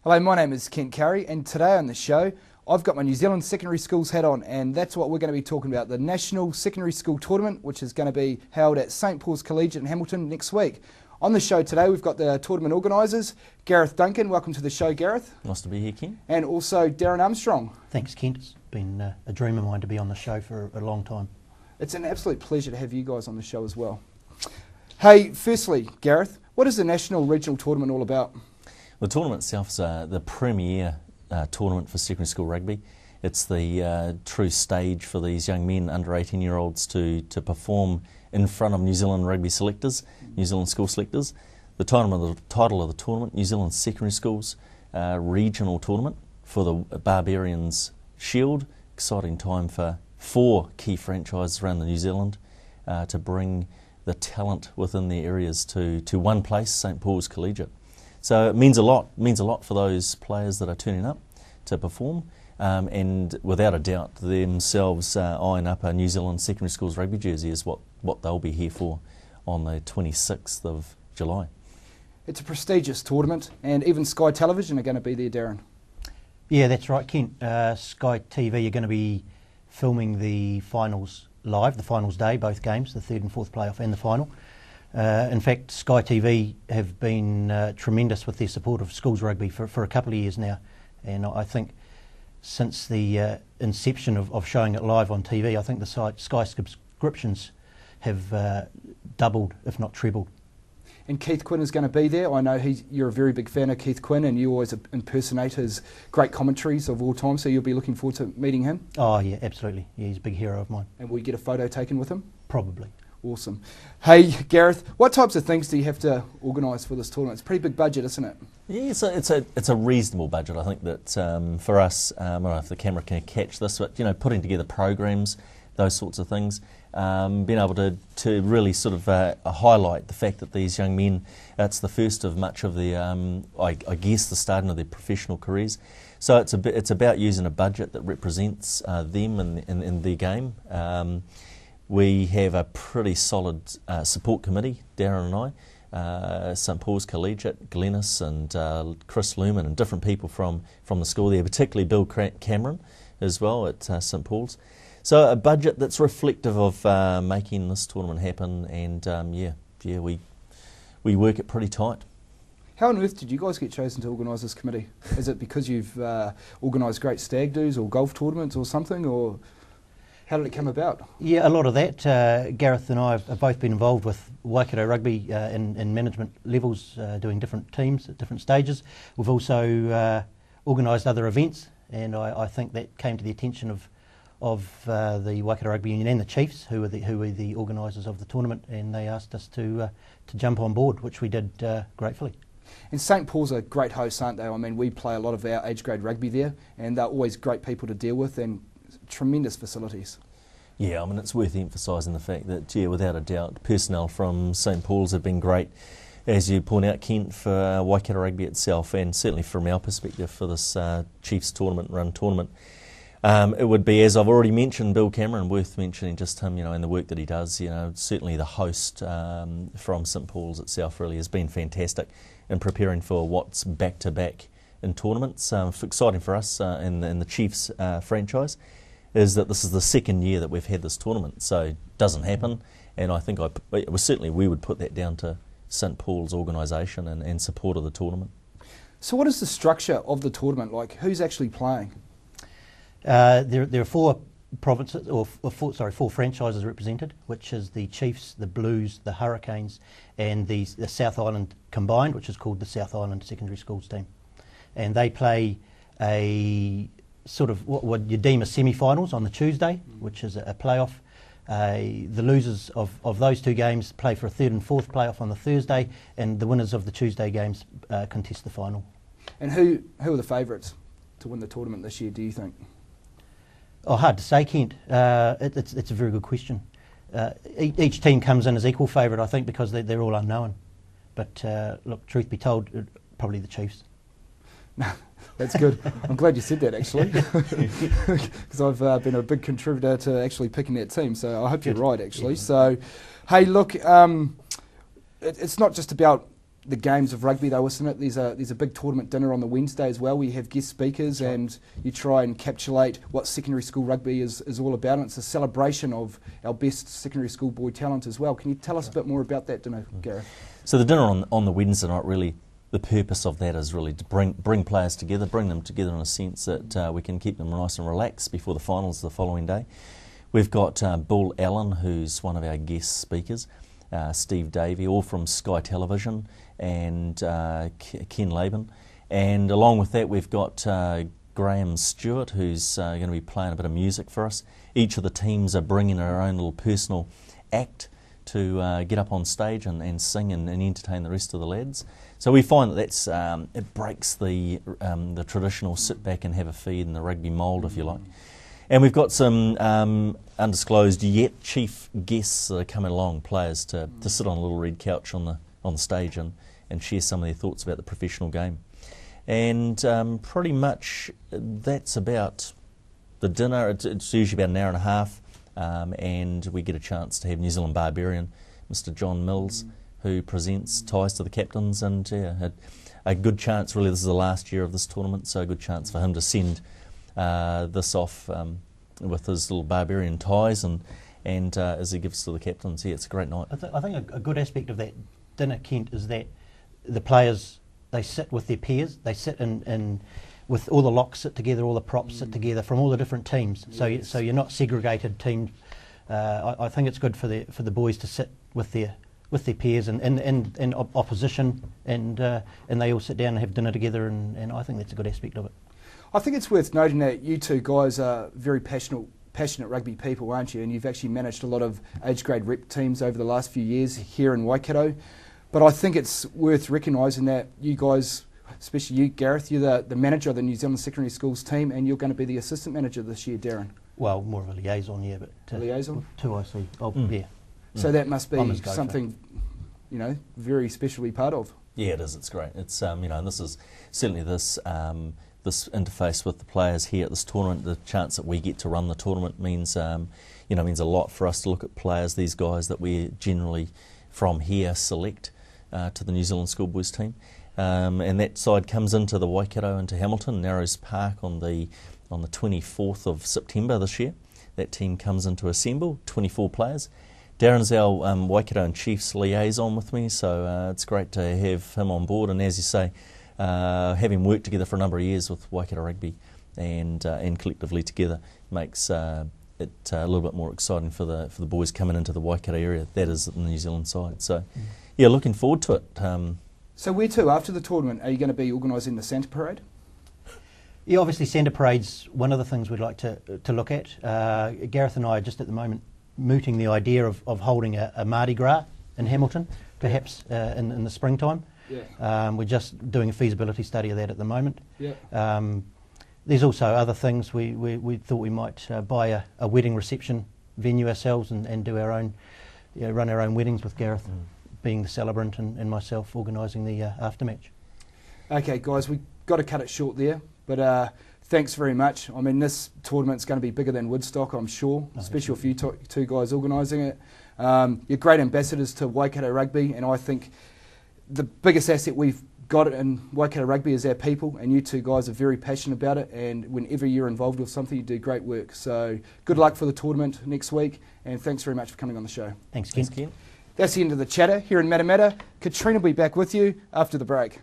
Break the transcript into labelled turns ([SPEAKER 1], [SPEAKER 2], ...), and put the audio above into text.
[SPEAKER 1] Hello, my name is Kent Curry, and today on the show I've got my New Zealand Secondary Schools hat on, and that's what we're going to be talking about, the National Secondary School Tournament, which is going to be held at St Paul's Collegiate in Hamilton next week. On the show today we've got the tournament organisers, Gareth Duncan. Welcome to the show, Gareth.
[SPEAKER 2] Nice to be here, Kent.
[SPEAKER 1] And also Darin Armstrong.
[SPEAKER 3] Thanks, Kent. It's been a dream of mine to be on the show for a long time.
[SPEAKER 1] It's an absolute pleasure to have you guys on the show as well. Hey, firstly, Gareth, what is the National Regional Tournament all about?
[SPEAKER 2] The tournament itself is the premier tournament for secondary school rugby. It's the true stage for these young men, under 18-year-olds, to perform in front of New Zealand rugby selectors, New Zealand school selectors. The title of the tournament, New Zealand Secondary Schools Regional Tournament for the Barbarians Shield. Exciting time for 4 key franchises around New Zealand to bring the talent within their areas to one place, St Paul's Collegiate. So it means a lot for those players that are turning up to perform, and without a doubt themselves eyeing up a New Zealand Secondary Schools rugby jersey is what they'll be here for on the 26th of July. It's
[SPEAKER 1] a prestigious tournament, and even Sky Television are going to be there, Darin.
[SPEAKER 3] Yeah, that's right, Kent. Sky TV are going to be filming the finals live, the finals day, both games, the third and fourth playoff and the final. In fact, Sky TV have been tremendous with their support of schools rugby for a couple of years now, and I think since the inception of showing it live on TV, I think the Sky subscriptions have doubled, if not trebled.
[SPEAKER 1] And Keith Quinn is going to be there. I know you're a very big fan of Keith Quinn, and you always impersonate his great commentaries of all time, so you'll be looking forward to meeting him?
[SPEAKER 3] Oh yeah, absolutely. Yeah, he's a big hero of mine.
[SPEAKER 1] And will you get a photo taken with him?
[SPEAKER 3] Probably.
[SPEAKER 1] Awesome. Hey, Gareth, what types of things do you have to organise for this tournament? It's a pretty big budget, isn't it?
[SPEAKER 2] Yeah, it's a reasonable budget. I think that for us, I don't know if the camera can catch this, but putting together programs, those sorts of things, being able to really sort of highlight the fact that these young men, it's the first of much of the, I guess, the starting of their professional careers. So it's about using a budget that represents them in their game. We have a pretty solid support committee, Darin and I, St Paul's Collegiate, Glennis and Chris Lumen and different people from the school there, particularly Bill Cameron as well at St Paul's. So a budget that's reflective of making this tournament happen, and we work it pretty tight.
[SPEAKER 1] How on earth did you guys get chosen to organise this committee? Is it because you've organised great stag do's or golf tournaments or something, or how did it come about?
[SPEAKER 3] Yeah, a lot of that. Gareth and I have both been involved with Waikato Rugby in management levels, doing different teams at different stages. We've also organised other events, and I think that came to the attention of the Waikato Rugby Union and the Chiefs, who are the organisers of the tournament, and they asked us to jump on board, which we did gratefully.
[SPEAKER 1] And St Paul's are great hosts, aren't they? I mean, we play a lot of our age grade rugby there, and they're always great people to deal with, and tremendous facilities.
[SPEAKER 2] Yeah, I mean, it's worth emphasising the fact that, without a doubt, personnel from St Paul's have been great, as you point out, Kent, for Waikato Rugby itself, and certainly from our perspective for this Chiefs run tournament. It would be, as I've already mentioned, Bill Cameron, worth mentioning just him, and the work that he does. Certainly the host from St Paul's itself really has been fantastic in preparing for what's back-to-back in tournaments. Exciting for us in the Chiefs franchise is that this is the second year that we've had this tournament, so it doesn't happen, and I think we would put that down to St Paul's organisation and support of the tournament.
[SPEAKER 1] So what is the structure of the tournament like? Who's actually playing?
[SPEAKER 3] There are 4 provinces, or 4 franchises represented, which is the Chiefs, the Blues, the Hurricanes, and the South Island combined, which is called the South Island Secondary Schools team. And they play a sort of what you deem as semi-finals on the Tuesday, which is a playoff. The losers of those 2 games play for a third and fourth playoff on the Thursday, and the winners of the Tuesday games contest the final.
[SPEAKER 1] And who are the favourites to win the tournament this year, do you think?
[SPEAKER 3] Oh, hard to say, Kent. It's a very good question. Each team comes in as equal favourite, I think, because they're all unknown. But look, truth be told, probably the Chiefs.
[SPEAKER 1] That's good. I'm glad you said that, actually, because I've been a big contributor to actually picking that team, so I hope you're right, actually. So, hey, look, it's not just about the games of rugby though, isn't it? There's a big tournament dinner on the Wednesday as well where you have guest speakers and you try and encapsulate what secondary school rugby is all about, and it's a celebration of our best secondary school boy talent as well. Can you tell us a bit more about that dinner, Gareth?
[SPEAKER 2] So the dinner on the Wednesday night, really, the purpose of that is really to bring players together, bring them together in a sense that we can keep them nice and relaxed before the finals the following day. We've got Bull Allen, who's one of our guest speakers, Steve Davey, all from Sky Television, and Ken Laban. And along with that, we've got Graham Stewart, who's going to be playing a bit of music for us. Each of the teams are bringing their own little personal act to get up on stage and sing and entertain the rest of the lads. So we find that that's it breaks the traditional sit back and have a feed in the rugby mould, if you like. And we've got some undisclosed yet chief guests that are coming along, players to sit on a little red couch on the stage and share some of their thoughts about the professional game. And pretty much that's about the dinner. It's usually about an hour and a half, and we get a chance to have New Zealand Barbarian, Mr. John Mills, who presents ties to the captains, and a good chance, really, this is the last year of this tournament, so a good chance for him to send this off with his little Barbarian ties and as he gives to the captains. Yeah, it's a great night.
[SPEAKER 3] I think a good aspect of that dinner, Kent, is that the players, they sit with their peers, they sit in with all the locks sit together, all the props sit together from all the different teams. Yes. So you're not segregated teams. I think it's good for the boys to sit with their peers and opposition, and they all sit down and have dinner together, and I think that's a good aspect of it.
[SPEAKER 1] I think it's worth noting that you two guys are very passionate rugby people, aren't you? And you've actually managed a lot of age grade rep teams over the last few years here in Waikato. But I think it's worth recognising that you guys, especially you, Gareth, you're the manager of the New Zealand Secondary Schools team, and you're going to be the assistant manager this year, Darin.
[SPEAKER 3] Well, more of a liaison, yeah, but
[SPEAKER 1] a liaison?
[SPEAKER 3] Two, I see. Oh, yeah.
[SPEAKER 1] So that must be something, very special to be part of.
[SPEAKER 2] Yeah, it is. It's great. It's and this is certainly this interface with the players here at this tournament. The chance that we get to run the tournament means means a lot for us to look at players, these guys that we generally from here select to the New Zealand Schoolboys team, and that side comes into the Waikato, into Hamilton, Narrows Park on the 24th of September this year. That team comes into assemble, 24 players. Darin's our Waikato and Chiefs liaison with me, so it's great to have him on board. And as you say, having worked together for a number of years with Waikato Rugby and collectively together makes it a little bit more exciting for the boys coming into the Waikato area. That is the New Zealand side. So, yeah, looking forward to it.
[SPEAKER 1] So where to after the tournament? Are you going to be organising the Santa Parade?
[SPEAKER 3] Yeah, obviously Santa Parade's one of the things we'd like to look at. Gareth and I are just at the moment mooting the idea of holding a Mardi Gras in Hamilton, perhaps in the springtime. Yeah. We're just doing a feasibility study of that at the moment. Yeah. There's also other things. We thought we might buy a wedding reception venue ourselves and do our own, run our own weddings with Gareth being the celebrant and myself organising the aftermatch. Okay, guys, we've got to cut it short there, but thanks very much. I mean, this tournament's going to be bigger than Woodstock, I'm sure, especially for you two guys organising it. You're great ambassadors to Waikato Rugby, and I think the biggest asset we've got in Waikato Rugby is our people, and you two guys are very passionate about it, and whenever you're involved with something, you do great work. So good luck for the tournament next week, and thanks very much for coming on the show. Thanks, Ken.
[SPEAKER 1] That's the end of the chatter here in Matamata. Katrina will be back with you after the break.